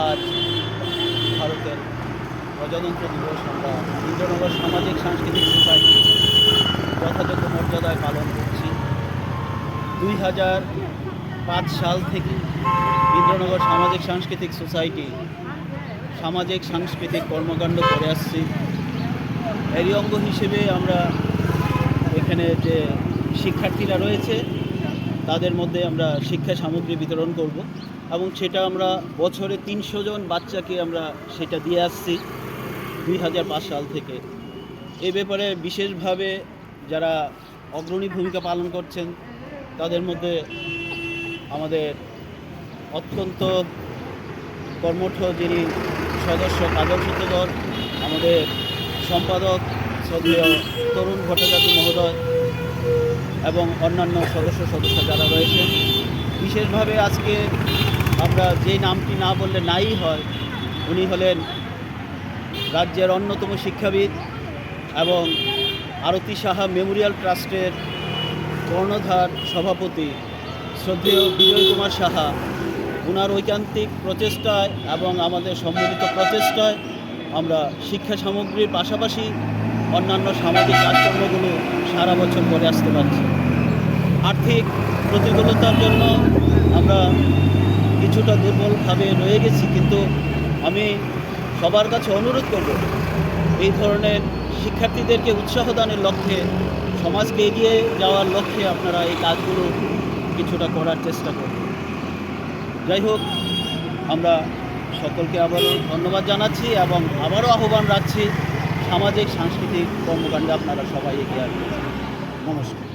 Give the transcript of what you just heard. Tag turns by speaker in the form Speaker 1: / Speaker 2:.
Speaker 1: আজ ভারতের প্রজাতন্ত্র দিবস আমরা ইন্দ্রনগর সামাজিক সাংস্কৃতিক সোসাইটি যথাযথ মর্যাদায় পালন করছি। 2005 সাল থেকে ইন্দ্রনগর সামাজিক সাংস্কৃতিক সোসাইটি সামাজিক সাংস্কৃতিক কর্মকাণ্ড করে আসছি। এরই অঙ্গ হিসেবে আমরা এখানে যে শিক্ষার্থীরা রয়েছে তাদের মধ্যে আমরা শিক্ষা সামগ্রী বিতরণ করব এবং সেটা আমরা বছরে 300 জন বাচ্চাকে আমরা সেটা দিয়ে আসছি 2005 সাল থেকে। এ ব্যাপারে বিশেষভাবে যারা অগ্রণী ভূমিকা পালন করছেন তাদের মধ্যে আমাদের অত্যন্ত কর্মঠ যিনি সদস্য কাজল সূত্রধর, আমাদের সম্পাদক শ্রদ্ধেয় তরুণ ভট্টাচার্য মহোদয় এবং অন্যান্য সদস্য যারা রয়েছেন। বিশেষভাবে আজকে আমরা যে নামটি না বললে নাই হয়, উনি হলেন রাজ্যের অন্যতম শিক্ষাবিদ এবং আরতি সাহা মেমোরিয়াল ট্রাস্টের কর্ণধার সভাপতি শ্রদ্ধেয় বিজয় কুমার সাহা। ওনার ঐকান্তিক প্রচেষ্টায় এবং আমাদের সম্মিলিত প্রচেষ্টায় আমরা শিক্ষা সামগ্রীর পাশাপাশি অন্যান্য সামাজিক কাজকর্মগুলো সারা বছর করে আসতে পারছি। আর্থিক প্রতিকূলতার জন্য আমরা কিছুটা দুর্বলভাবে রয়ে গেছি, কিন্তু আমি সবার কাছে অনুরোধ করব এই ধরনের শিক্ষার্থীদেরকে উৎসাহ দানের লক্ষ্যে, সমাজকে এগিয়ে যাওয়ার লক্ষ্যে আপনারা এই কাজগুলো কিছুটা করার চেষ্টা করবেন। যাই হোক, আমরা সকলকে আবারও ধন্যবাদ জানাচ্ছি এবং আবারও আহ্বান রাখছি সামাজিক সাংস্কৃতিক কর্মকাণ্ডে আপনারা সবাই এগিয়ে আসবেন। নমস্কার।